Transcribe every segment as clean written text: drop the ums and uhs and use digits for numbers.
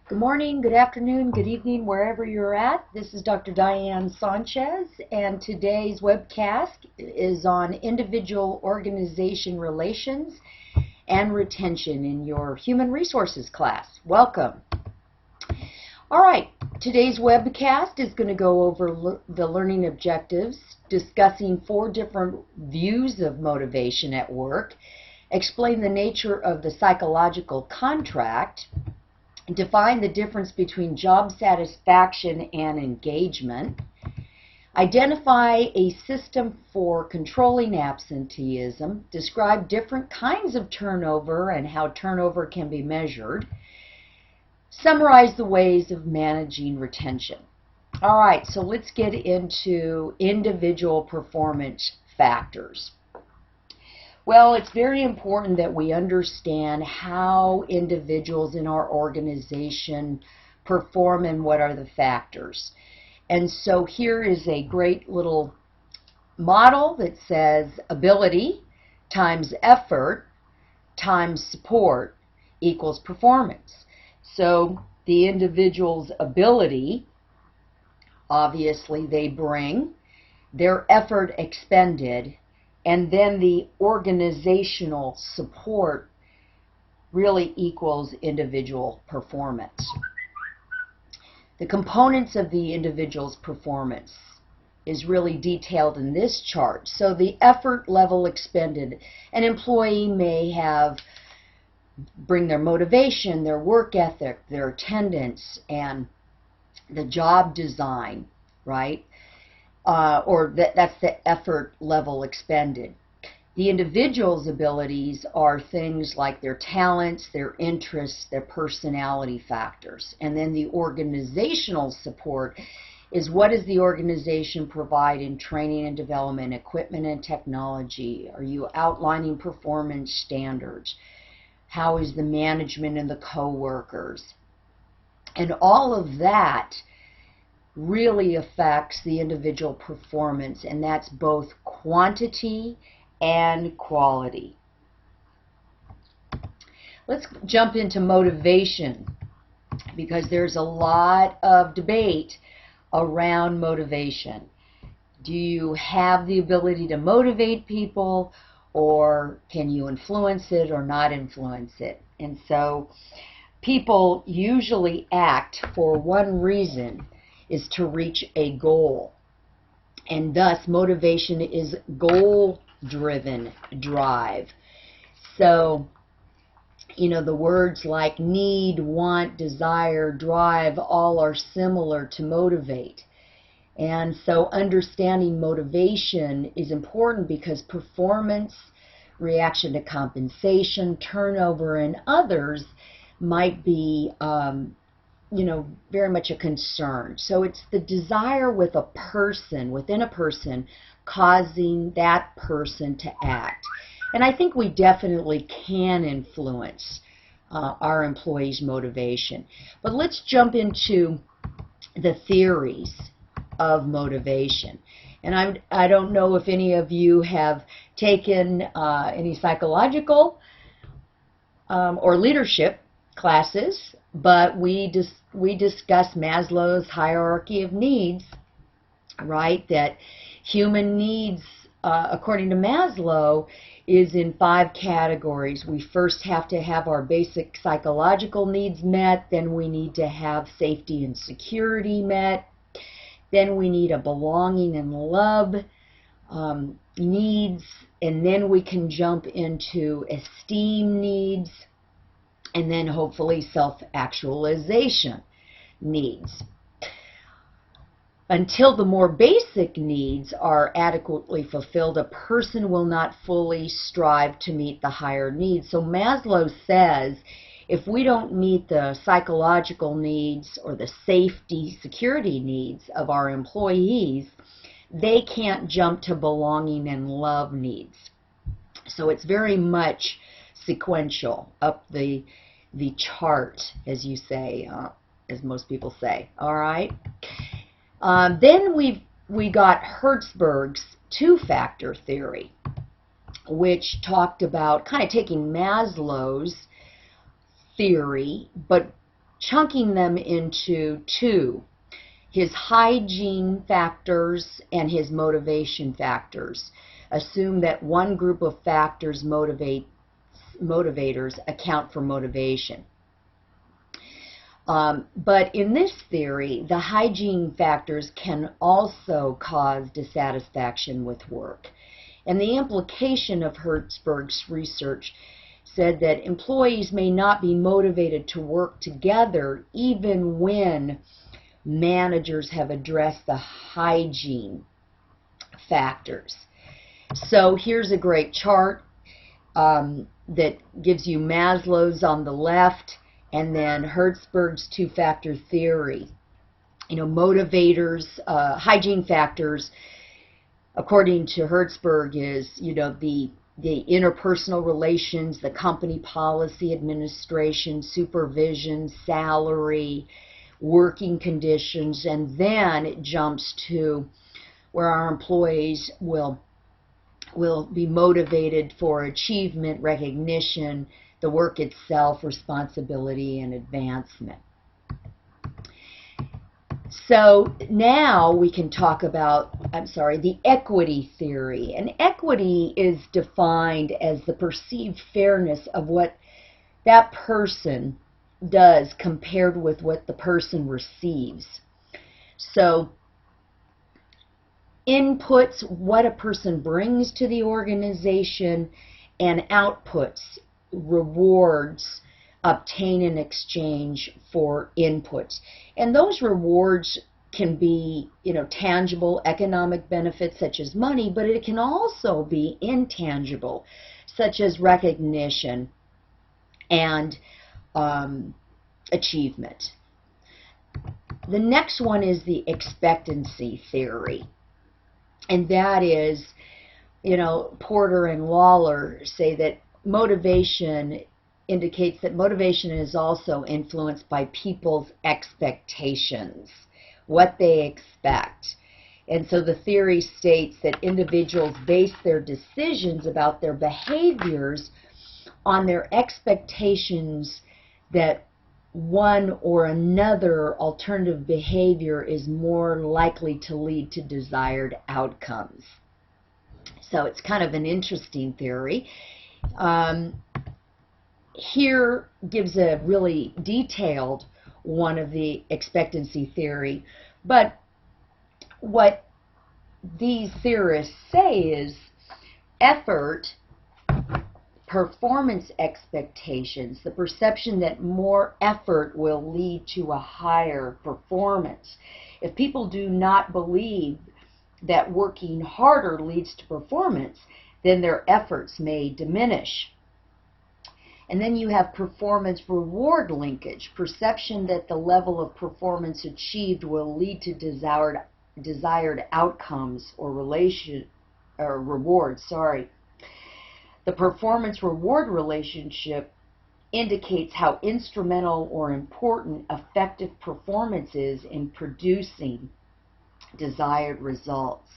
Good morning, good afternoon, good evening, wherever you're at. This is Dr. Diane Sanchez, and today's webcast is on individual organization relations and retention in your human resources class. Welcome. All right, today's webcast is going to go over the learning objectives, discussing 4 different views of motivation at work, explain the nature of the psychological contract, define the difference between job satisfaction and engagement, identify a system for controlling absenteeism, describe different kinds of turnover and how turnover can be measured, summarize the ways of managing retention. All right, so let's get into individual performance factors. Well, it's very important that we understand how individuals in our organization perform and what are the factors. And so here is a great little model that says ability times effort times support equals performance. So the individual's ability, obviously they bring, their effort expended, and then the organizational support really equals individual performance. The components of the individual's performance is really detailed in this chart. So the effort level expended, an employee may bring their motivation, their work ethic, their attendance, and the job design, right? That's the effort level expended. The individual's abilities are things like their talents, their interests, their personality factors. And then the organizational support is what does the organization provide in training and development, equipment and technology? Are you outlining performance standards? How is the management and the co-workers? And all of that really affects the individual performance, and that's both quantity and quality. Let's jump into motivation, because there's a lot of debate around motivation. Do you have the ability to motivate people, or can you influence it or not influence it? And so people usually act for one reason, is to reach a goal. And thus, motivation is goal-driven drive. So, you know, the words like need, want, desire, drive, all are similar to motivate. And so understanding motivation is important because performance, reaction to compensation, turnover, and others might be very much a concern. So it's the desire within a person, causing that person to act. And I think we definitely can influence our employees' motivation. But let's jump into the theories of motivation. And I don't know if any of you have taken any psychological or leadership classes, but we discuss Maslow's hierarchy of needs, right? That human needs, according to Maslow, is in 5 categories. We first have to have our basic psychological needs met, then we need to have safety and security met, then we need a belonging and love needs, and then we can jump into esteem needs, and then hopefully self-actualization needs. Until the more basic needs are adequately fulfilled, a person will not fully strive to meet the higher needs. So Maslow says if we don't meet the psychological needs or the safety, security needs of our employees, they can't jump to belonging and love needs. So it's very much sequential up the chart, as you say, as most people say. All right. Then we got Hertzberg's 2-factor theory, which talked about kind of taking Maslow's theory, but chunking them into two: his hygiene factors and his motivation factors. Assume that one group of factors, motivators, account for motivation. But in this theory, the hygiene factors can also cause dissatisfaction with work. And the implication of Hertzberg's research said that employees may not be motivated to work together even when managers have addressed the hygiene factors. So here's a great chart that gives you Maslow's on the left, and then Hertzberg's two-factor theory. You know, motivators, hygiene factors, according to Hertzberg, is, you know, the interpersonal relations, the company policy, administration, supervision, salary, working conditions, and then it jumps to where our employees will be motivated for achievement, recognition, the work itself, responsibility, and advancement. So now we can talk about, the equity theory. And equity is defined as the perceived fairness of what that person does compared with what the person receives. So inputs, what a person brings to the organization, and outputs, rewards obtained in exchange for inputs. And those rewards can be, you know, tangible economic benefits such as money, but it can also be intangible, such as recognition and achievement. The next one is the expectancy theory. And that is, you know, Porter and Lawler say that motivation indicates that motivation is also influenced by people's expectations, what they expect. And so the theory states that individuals base their decisions about their behaviors on their expectations that one or another alternative behavior is more likely to lead to desired outcomes. So it's kind of an interesting theory. Here gives a really detailed one of the expectancy theory, but what these theorists say is effort, performance expectations, the perception that more effort will lead to a higher performance. If people do not believe that working harder leads to performance, then their efforts may diminish. And then you have performance reward linkage, perception that the level of performance achieved will lead to desired outcomes or rewards. The performance reward relationship indicates how instrumental or important effective performance is in producing desired results.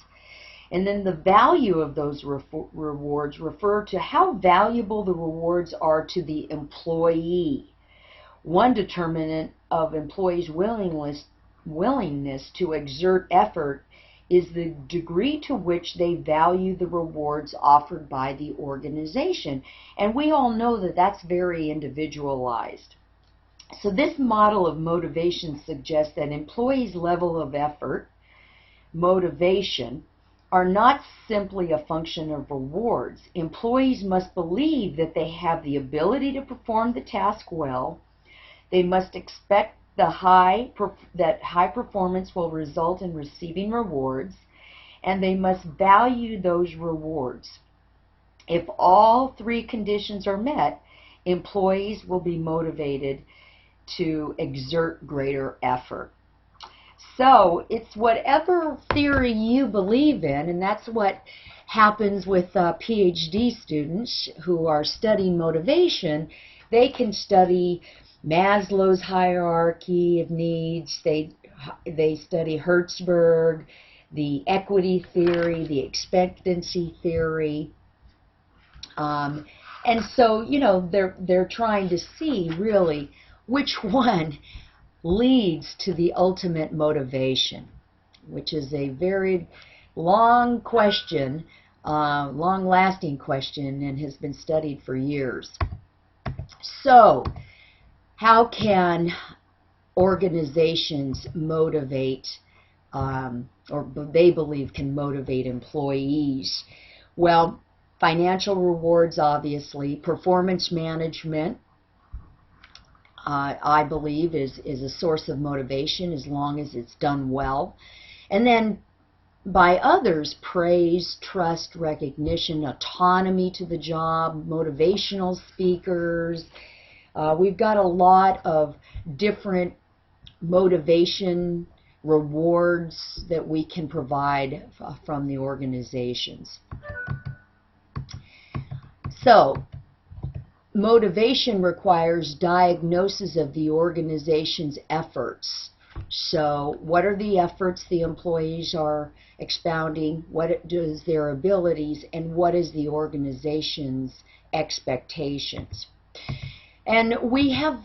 And then the value of those rewards refer to how valuable the rewards are to the employee. One determinant of employees' willingness to exert effort is the degree to which they value the rewards offered by the organization. And we all know that that's very individualized. So this model of motivation suggests that employees' level of effort, motivation, are not simply a function of rewards. Employees must believe that they have the ability to perform the task well. They must expect that high performance will result in receiving rewards, and they must value those rewards. If all three conditions are met, employees will be motivated to exert greater effort. So it's whatever theory you believe in, and that's what happens with PhD students who are studying motivation. They can study Maslow's hierarchy of needs, they study Hertzberg, the equity theory, the expectancy theory, and so, you know, they're trying to see really which one leads to the ultimate motivation, which is a very long question, long-lasting question, and has been studied for years. So, how can organizations motivate, or they believe can motivate employees? Well, financial rewards, obviously. Performance management, I believe, is a source of motivation as long as it's done well. And then by others, praise, trust, recognition, autonomy to the job, motivational speakers. We've got a lot of different motivation rewards that we can provide from the organizations. So, motivation requires diagnosis of the organization's efforts. So, what are the efforts the employees are expounding? What is their abilities? And what is the organization's expectations? And we have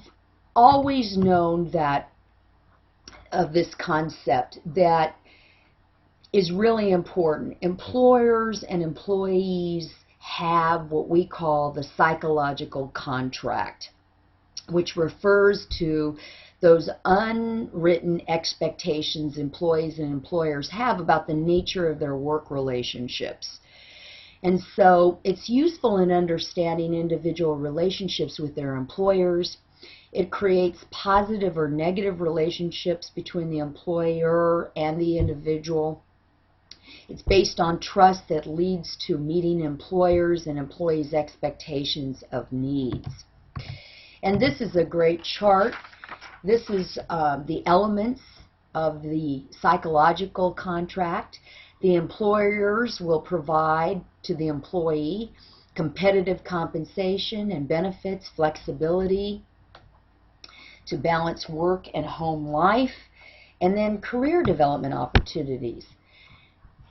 always known that of this concept that is really important. Employers and employees have what we call the psychological contract, which refers to those unwritten expectations employees and employers have about the nature of their work relationships. And so it's useful in understanding individual relationships with their employers. It creates positive or negative relationships between the employer and the individual. It's based on trust that leads to meeting employers' and employees' expectations of needs. And this is a great chart. This is the elements of the psychological contract. The employers will provide to the employee competitive compensation and benefits, flexibility to balance work and home life, and then career development opportunities.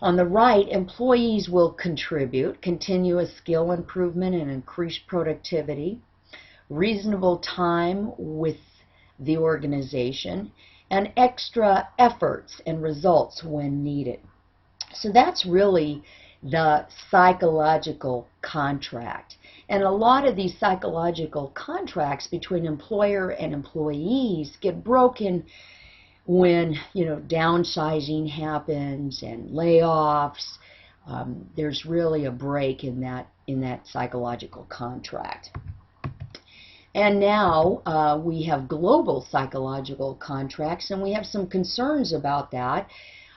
On the right, employees will contribute continuous skill improvement and increased productivity, reasonable time with the organization, and extra efforts and results when needed. So that's really the psychological contract. And a lot of these psychological contracts between employer and employees get broken when, downsizing happens and layoffs. There's really a break in that psychological contract. And now we have global psychological contracts, and we have some concerns about that.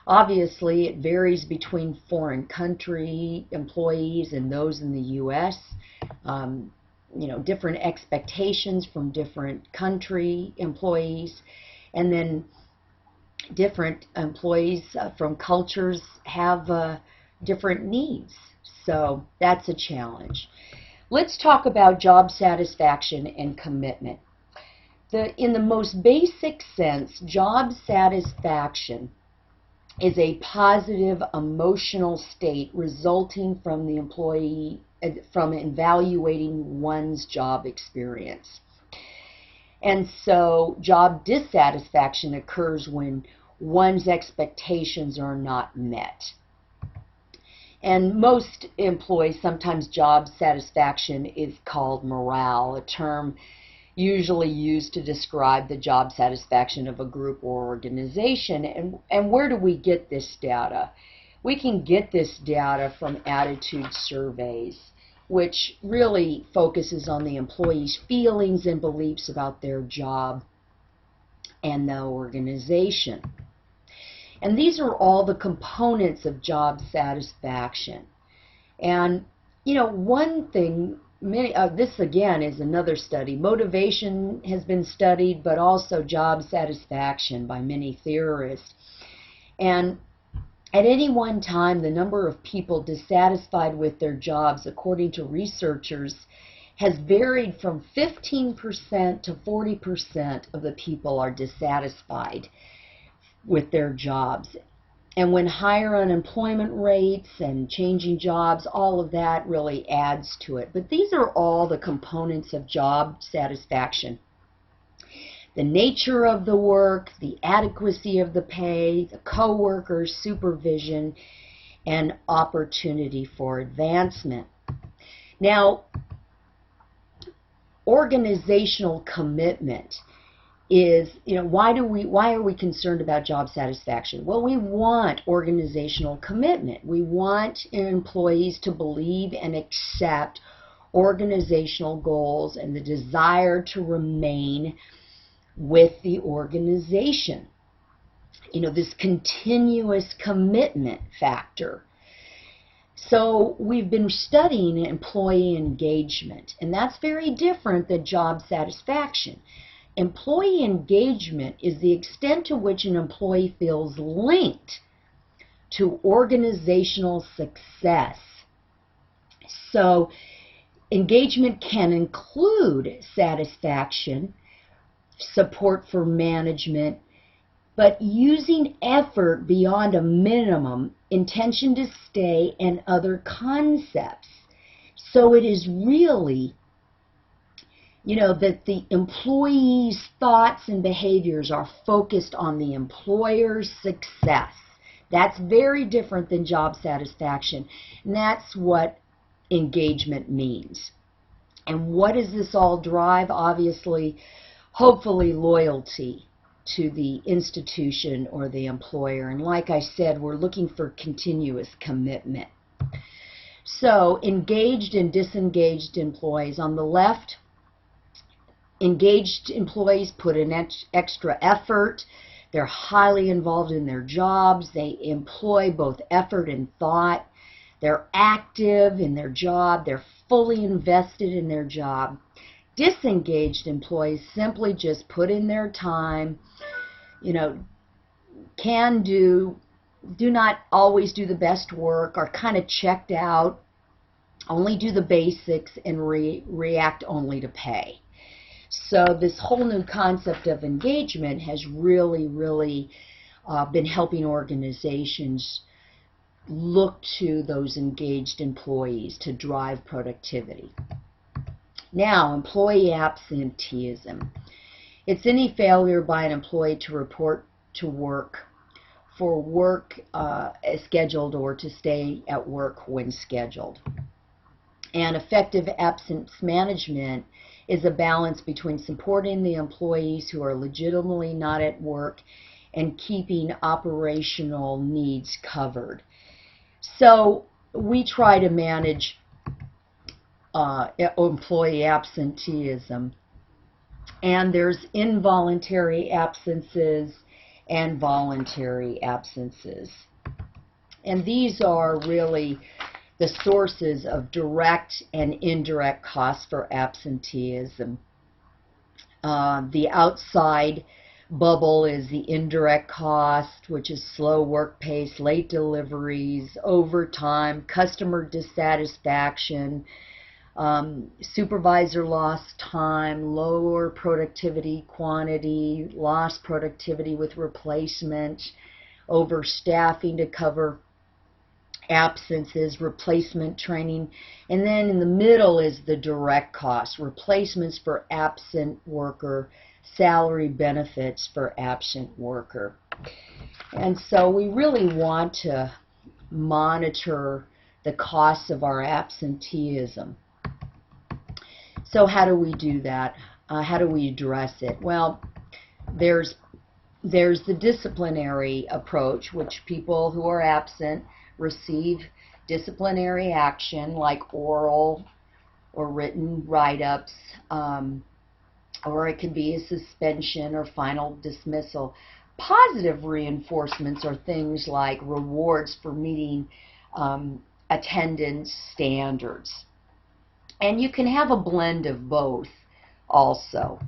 Obviously, it varies between foreign country employees and those in the U.S. Different expectations from different country employees, and then different employees from cultures have different needs. So that's a challenge. Let's talk about job satisfaction and commitment. In the most basic sense, job satisfaction is a positive emotional state resulting from the employee, from evaluating one's job experience. And so job dissatisfaction occurs when one's expectations are not met. And most employees, sometimes job satisfaction is called morale, a term usually used to describe the job satisfaction of a group or organization. And where do we get this data? We can get this data from attitude surveys, which really focuses on the employees' feelings and beliefs about their job and the organization. And these are all the components of job satisfaction. And, one thing, this again is another study. Motivation has been studied, but also job satisfaction by many theorists. And at any one time, the number of people dissatisfied with their jobs, according to researchers, has varied from 15% to 40% of the people are dissatisfied with their jobs. And when higher unemployment rates and changing jobs, all of that really adds to it. But these are all the components of job satisfaction. the nature of the work, the adequacy of the pay, the coworkers, supervision, and opportunity for advancement. Now, organizational commitment is, why are we concerned about job satisfaction? Well, we want organizational commitment. We want employees to believe and accept organizational goals and the desire to remain with the organization. This continuous commitment factor. So we've been studying employee engagement, and that's very different than job satisfaction. Employee engagement is the extent to which an employee feels linked to organizational success. So engagement can include satisfaction, support for management, but using effort beyond a minimum, intention to stay, and other concepts. So it is really, that the employee's thoughts and behaviors are focused on the employer's success. That's very different than job satisfaction. And that's what engagement means. And what does this all drive? Obviously, hopefully loyalty to the institution or the employer. And like I said, we're looking for continuous commitment. So engaged and disengaged employees. On the left, engaged employees put in extra effort. They're highly involved in their jobs. They employ both effort and thought. They're active in their job. They're fully invested in their job. Disengaged employees simply just put in their time, do not always do the best work, are kind of checked out, only do the basics, and react only to pay. So this whole new concept of engagement has really been helping organizations look to those engaged employees to drive productivity. Now, employee absenteeism. It's any failure by an employee to report to work for work scheduled or to stay at work when scheduled. And effective absence management is a balance between supporting the employees who are legitimately not at work and keeping operational needs covered. So we try to manage employee absenteeism, and there's involuntary absences and voluntary absences, and these are really the sources of direct and indirect costs for absenteeism. The outside bubble is the indirect cost, which is slow work pace, late deliveries, overtime, customer dissatisfaction, supervisor lost time, lower productivity quantity, lost productivity with replacement, overstaffing to cover absences, replacement training, and then in the middle is the direct cost, replacements for absent worker, salary benefits for absent worker. And so we really want to monitor the costs of our absenteeism. So how do we do that? How do we address it? Well, there's the disciplinary approach, which people who are absent receive disciplinary action like oral or written write-ups, or it could be a suspension or final dismissal. Positive reinforcements are things like rewards for meeting attendance standards. And you can have a blend of both also.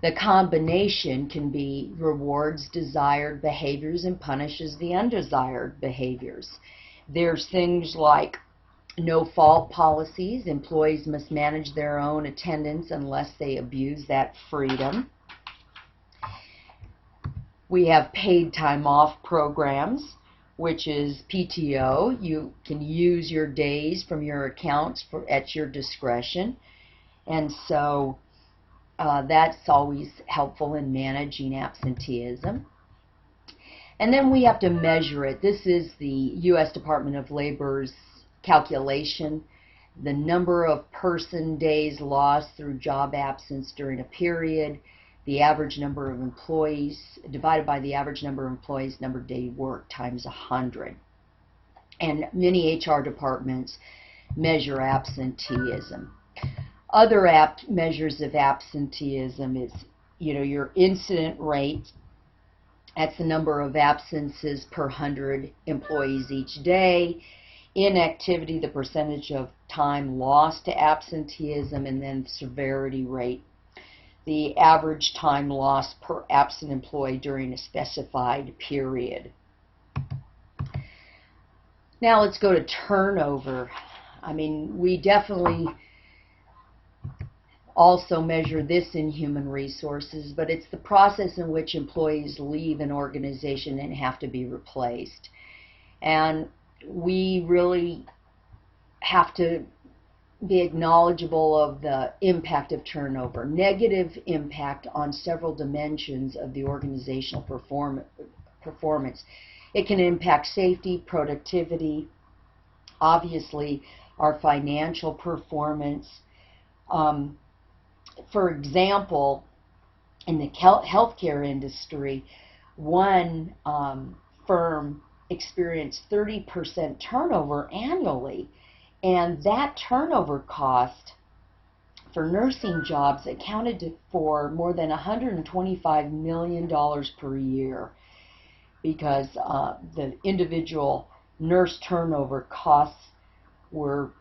The combination can be rewards desired behaviors and punishes the undesired behaviors. There's things like no-fault policies. Employees must manage their own attendance unless they abuse that freedom. We have paid time off programs, which is PTO. You can use your days from your accounts at your discretion. And so That's always helpful in managing absenteeism. And then we have to measure it. This is the U.S. Department of Labor's calculation. The number of person days lost through job absence during a period, the average number of employees divided by the average number of employees, number of days worked times 100. And many HR departments measure absenteeism. Other measures of absenteeism is, your incident rate. That's the number of absences per 100 employees each day. Inactivity, the percentage of time lost to absenteeism, and then severity rate, the average time lost per absent employee during a specified period. Now let's go to turnover. We definitely also measure this in human resources, but it's the process in which employees leave an organization and have to be replaced. And we really have to be knowledgeable of the impact of turnover, negative impact on several dimensions of the organizational performance. It can impact safety, productivity, obviously our financial performance. For example, in the healthcare industry, one firm experienced 30% turnover annually, and that turnover cost for nursing jobs accounted for more than $125 million per year, because the individual nurse turnover costs were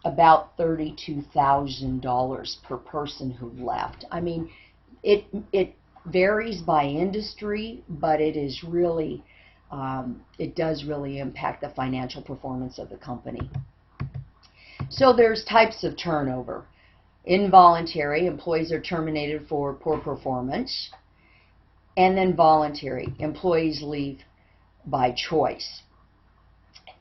about $32,000 per person who left. It varies by industry, but it is really, it does really impact the financial performance of the company. So there's types of turnover. Involuntary, employees are terminated for poor performance. And then voluntary, employees leave by choice.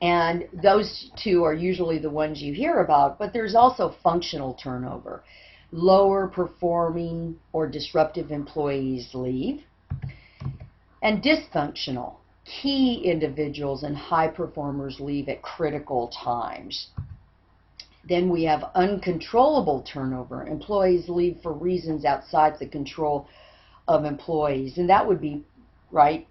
And those two are usually the ones you hear about, but there's also functional turnover. Lower performing or disruptive employees leave. And dysfunctional, key individuals and high performers leave at critical times. Then we have uncontrollable turnover. Employees leave for reasons outside the control of employees, and that would be,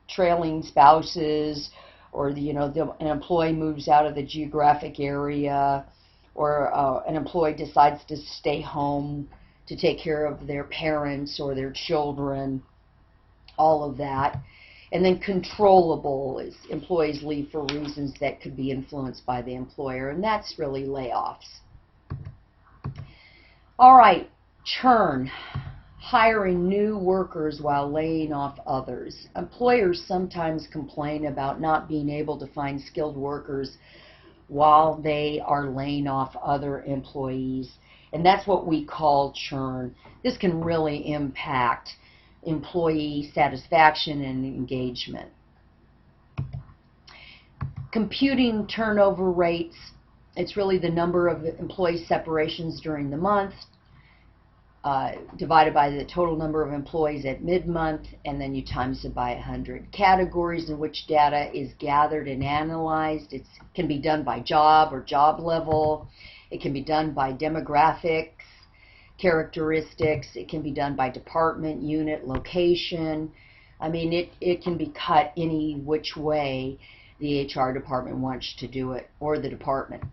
trailing spouses, or an employee moves out of the geographic area, or an employee decides to stay home to take care of their parents or their children, all of that. And then controllable is employees leave for reasons that could be influenced by the employer, and that's really layoffs. All right, churn. Hiring new workers while laying off others. Employers sometimes complain about not being able to find skilled workers while they are laying off other employees, and that's what we call churn. This can really impact employee satisfaction and engagement. Computing turnover rates, it's really the number of employee separations during the month, divided by the total number of employees at mid-month, and then you times it by 100. Categories in which data is gathered and analyzed. It can be done by job or job level. It can be done by demographics, characteristics. It can be done by department, unit, location. It can be cut any which way the HR department wants to do it, or the department.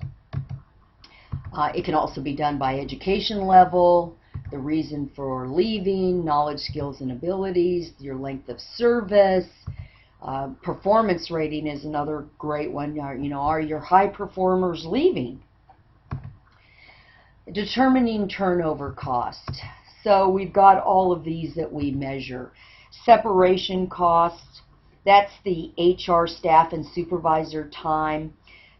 It can also be done by education level, the reason for leaving, knowledge, skills, and abilities, your length of service. Performance rating is another great one. Are your high performers leaving? Determining turnover cost. So we've got all of these that we measure. Separation cost, that's the HR staff and supervisor time.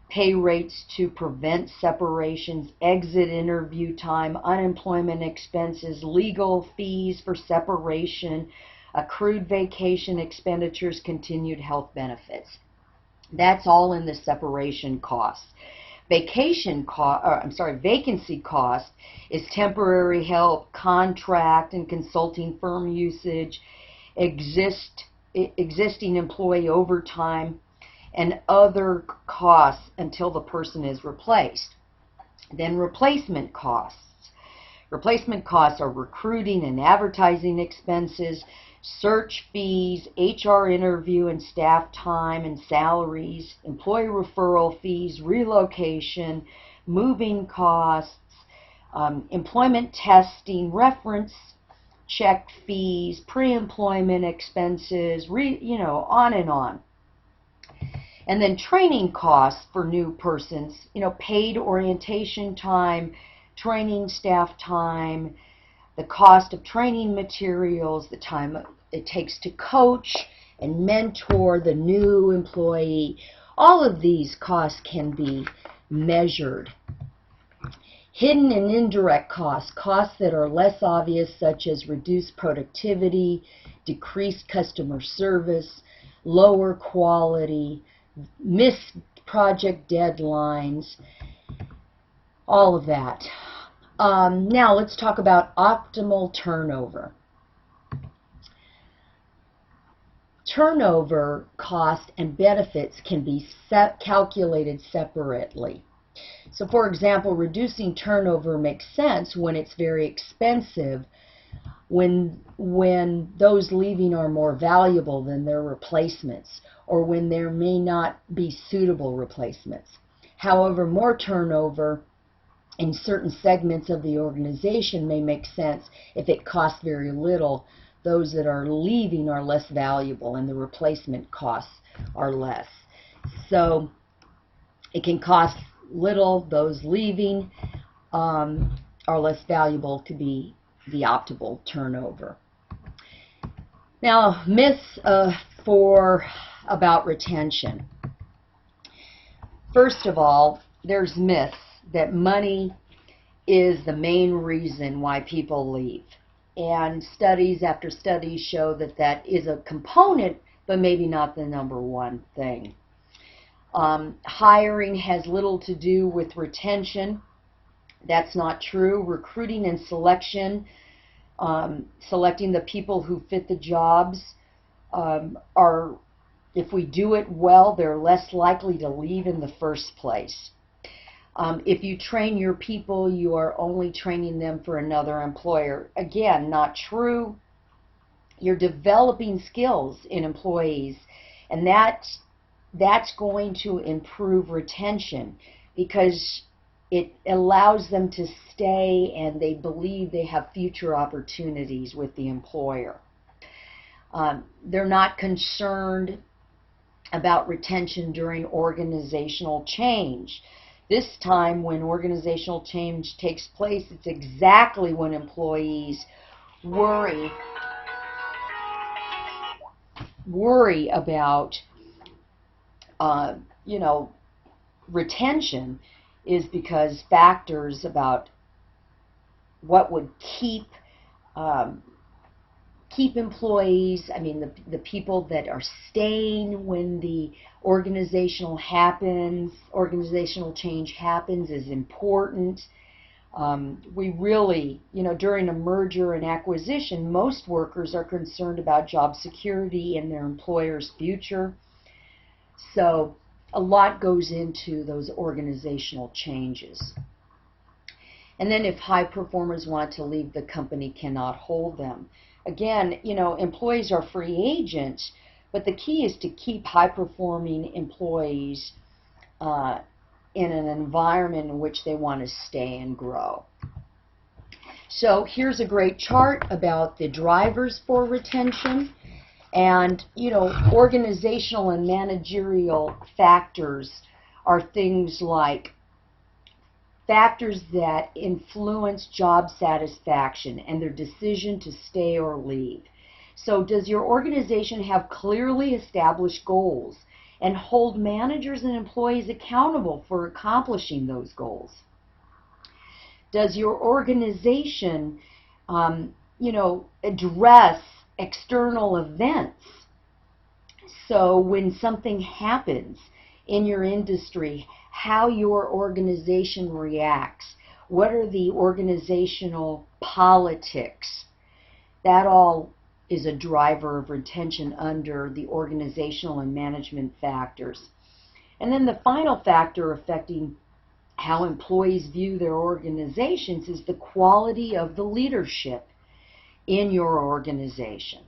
Pay rates to prevent separations, exit interview time, unemployment expenses, legal fees for separation, accrued vacation expenditures, continued health benefits. That's all in the separation costs. Vacancy cost is temporary help, contract and consulting firm usage, existing employee overtime, and other costs until the person is replaced. Then replacement costs. Replacement costs are recruiting and advertising expenses, search fees, HR interview and staff time and salaries, employee referral fees, relocation, moving costs, employment testing, reference check fees, pre-employment expenses, on and on. And then training costs for new persons, paid orientation time, training staff time, the cost of training materials, the time it takes to coach and mentor the new employee. All of these costs can be measured. Hidden and indirect costs, costs that are less obvious, such as reduced productivity, decreased customer service, lower quality, missed project deadlines, all of that. Now let's talk about optimal turnover. Turnover cost and benefits can be calculated separately. So for example, reducing turnover makes sense when it's very expensive, when those leaving are more valuable than their replacements, or when there may not be suitable replacements. However, more turnover in certain segments of the organization may make sense if it costs very little. Those that are leaving are less valuable and the replacement costs are less. So it can cost little. Those leaving are less valuable to be the optimal turnover. Now, myths about retention. First of all, there's myths that money is the main reason why people leave. And studies after studies show that that is a component, but maybe not the number one thing. Hiring has little to do with retention. That's not true. Recruiting and selection, selecting the people who fit the jobs, if we do it well, they're less likely to leave in the first place. If you train your people, you are only training them for another employer. Again, not true. You're developing skills in employees, and that's going to improve retention because it allows them to stay and they believe they have future opportunities with the employer. They're not concerned about retention during organizational change. This time when organizational change takes place, it's exactly when employees worry about retention, is because factors about what would keep employees, the people that are staying when the organizational change happens is important. We really, during a merger and acquisition, most workers are concerned about job security and their employer's future. So a lot goes into those organizational changes. And then if high performers want to leave, the company cannot hold them. Again, employees are free agents, but the key is to keep high-performing employees in an environment in which they want to stay and grow. So here's a great chart about the drivers for retention. And, organizational and managerial factors are things like factors that influence job satisfaction and their decision to stay or leave. So does your organization have clearly established goals and hold managers and employees accountable for accomplishing those goals? Does your organization, address external events? So when something happens in your industry, how your organization reacts. What are the organizational politics? That all is a driver of retention under the organizational and management factors. And then the final factor affecting how employees view their organizations is the quality of the leadership in your organization.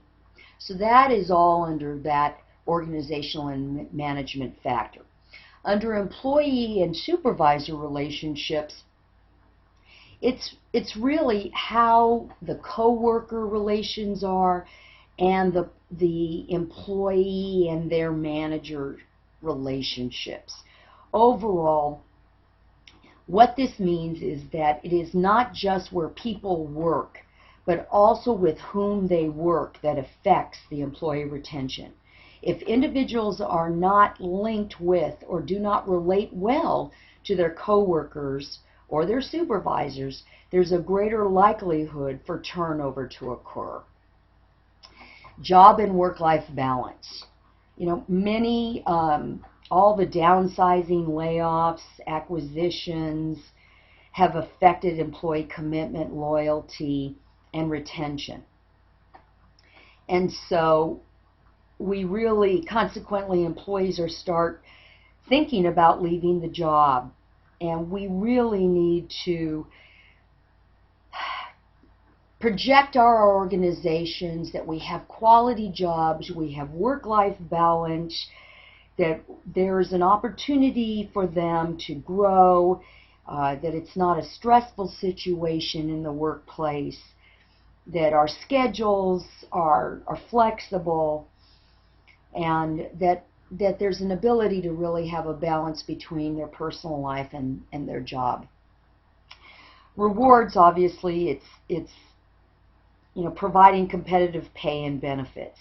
So that is all under that organizational and management factor. Under employee and supervisor relationships, it's really how the coworker relations are and the employee and their manager relationships. Overall, what this means is that it is not just where people work, but also with whom they work that affects the employee retention. If individuals are not linked with or do not relate well to their coworkers or their supervisors, there's a greater likelihood for turnover to occur. Job and work-life balance. You know, many, all the downsizing, layoffs, acquisitions have affected employee commitment, loyalty, and retention. And so we really, consequently, employees start thinking about leaving the job. And we really need to project our organizations that we have quality jobs, we have work-life balance, that there's an opportunity for them to grow, that it's not a stressful situation in the workplace, that our schedules are flexible, and that there's an ability to really have a balance between their personal life and their job. Rewards, obviously, it's you know, providing competitive pay and benefits.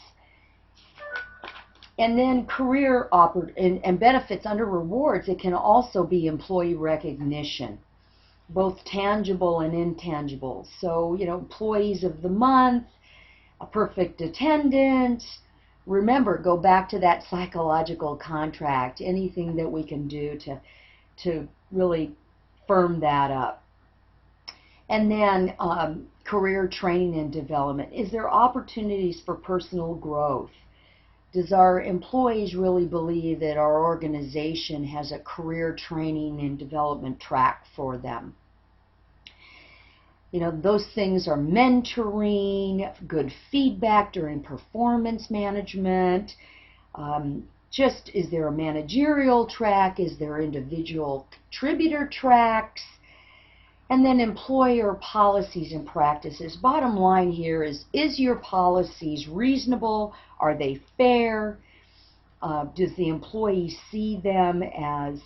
And then career and benefits under rewards, it can also be employee recognition, both tangible and intangible. So, you know, employees of the month, a perfect attendance. Remember, go back to that psychological contract, anything that we can do to really firm that up. And then career training and development. Is there opportunities for personal growth? Does our employees really believe that our organization has a career training and development track for them? You know, those things are mentoring, good feedback during performance management. Just, is there a managerial track? Is there individual contributor tracks? And then employer policies and practices. Bottom line here is your policies reasonable? Are they fair? Does the employee see them as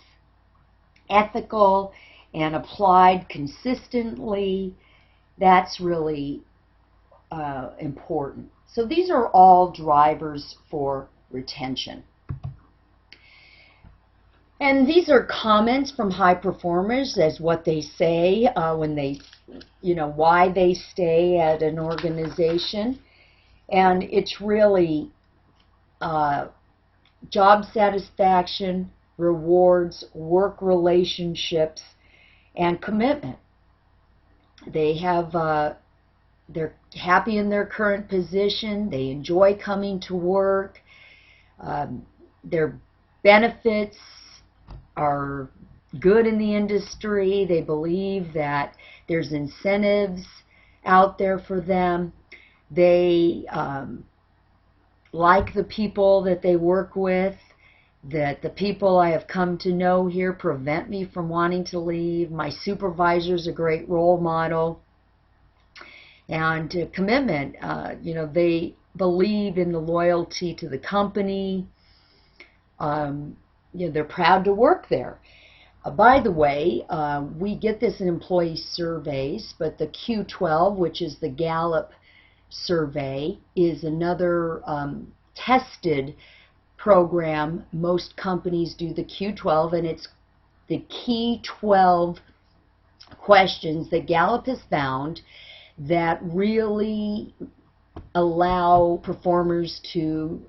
ethical and applied consistently? That's really important. So these are all drivers for retention. And these are comments from high performers as what they say when they, you know, why they stay at an organization. And it's really job satisfaction, rewards, work relationships, and commitment. They have, they're happy in their current position. They enjoy coming to work. Their benefits are good in the industry. They believe that there's incentives out there for them. They like the people that they work with, that the people I have come to know here prevent me from wanting to leave. My supervisor's a great role model. And commitment, you know, they believe in the loyalty to the company. You know, they're proud to work there. By the way, we get this in employee surveys, but the Q12, which is the Gallup Survey, is another tested program. Most companies do the Q12, and it's the key 12 questions that Gallup has found that really allow performers to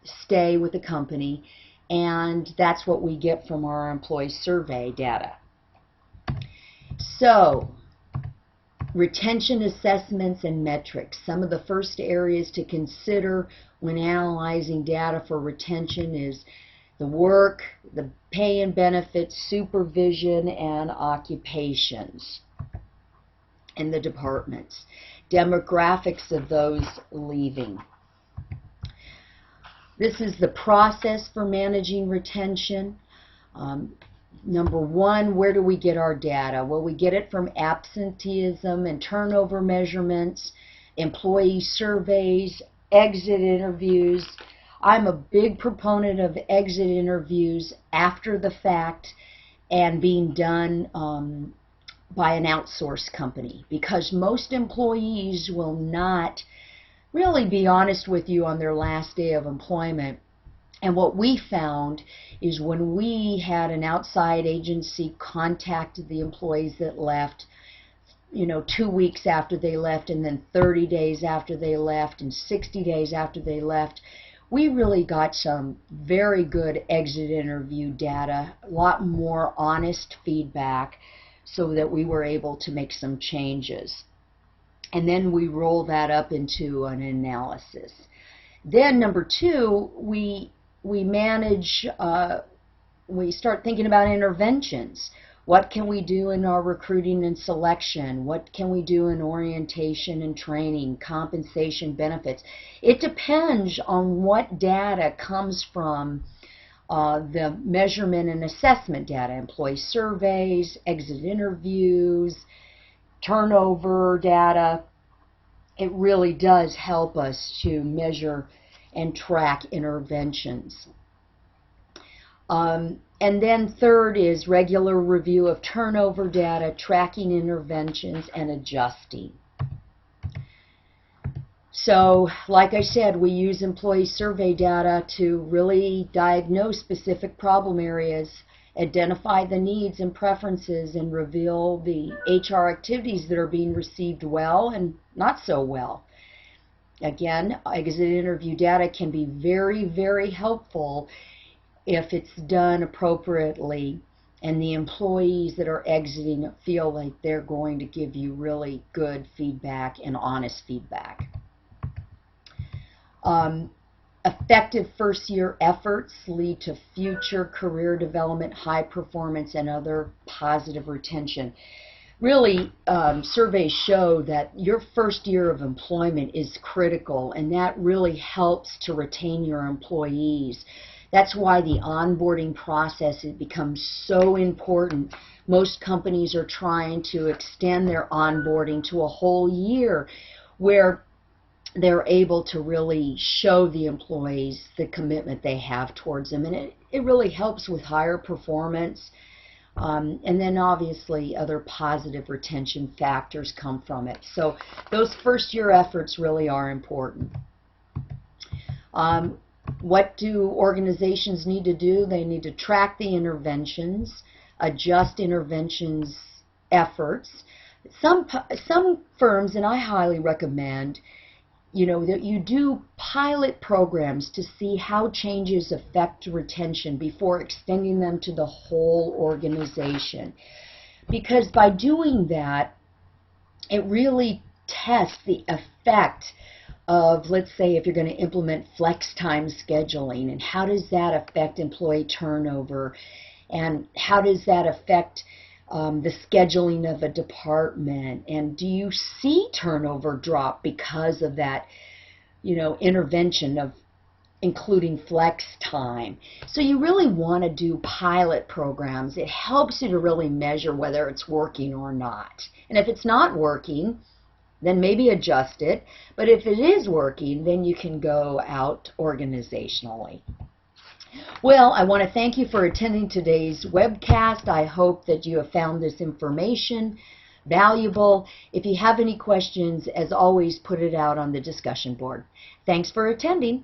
stay with the company and that's what we get from our employee survey data. So, retention assessments and metrics. Some of the first areas to consider when analyzing data for retention is the work, the pay and benefits, supervision, and occupations in the departments. Demographics of those leaving. This is the process for managing retention. Number one, where do we get our data? Well, we get it from absenteeism and turnover measurements, employee surveys, exit interviews. I'm a big proponent of exit interviews after the fact and being done by an outsourced company, because most employees will not really be honest with you on their last day of employment. And what we found is when we had an outside agency contact the employees that left, 2 weeks after they left, and then 30 days after they left, and 60 days after they left, we really got some very good exit interview data, a lot more honest feedback, so that we were able to make some changes. And then we roll that up into an analysis. Then number two, we manage, we start thinking about interventions. What can we do in our recruiting and selection? What can we do in orientation and training, compensation, benefits? It depends on what data comes from the measurement and assessment data, employee surveys, exit interviews, turnover data. It really does help us to measure and track interventions. And then third is regular review of turnover data, tracking interventions, and adjusting. So, like I said, we use employee survey data to really diagnose specific problem areas, identify the needs and preferences, and reveal the HR activities that are being received well and not so well. Again, exit interview data can be very, very helpful if it's done appropriately and the employees that are exiting feel like they're going to give you really good feedback and honest feedback. Effective first-year efforts lead to future career development, high performance, and other positive retention. Really, surveys show that your first year of employment is critical, and that really helps to retain your employees. That's why the onboarding process has become so important. Most companies are trying to extend their onboarding to a whole year, where they're able to really show the employees the commitment they have towards them. And it really helps with higher performance. And then obviously other positive retention factors come from it. So those first year efforts really are important. What do organizations need to do? They need to track the interventions, adjust interventions efforts. Some firms, and I highly recommend, that you do pilot programs to see how changes affect retention before extending them to the whole organization. Because by doing that, it really tests the effect of, let's say, if you're going to implement flex time scheduling, and how does that affect employee turnover, and how does that affect the scheduling of a department, and do you see turnover drop because of that, intervention of including flex time. So you really want to do pilot programs. It helps you to really measure whether it's working or not. And if it's not working, then maybe adjust it. But if it is working, then you can go out organizationally. Well, I want to thank you for attending today's webcast. I hope that you have found this information valuable. If you have any questions, as always, put it out on the discussion board. Thanks for attending.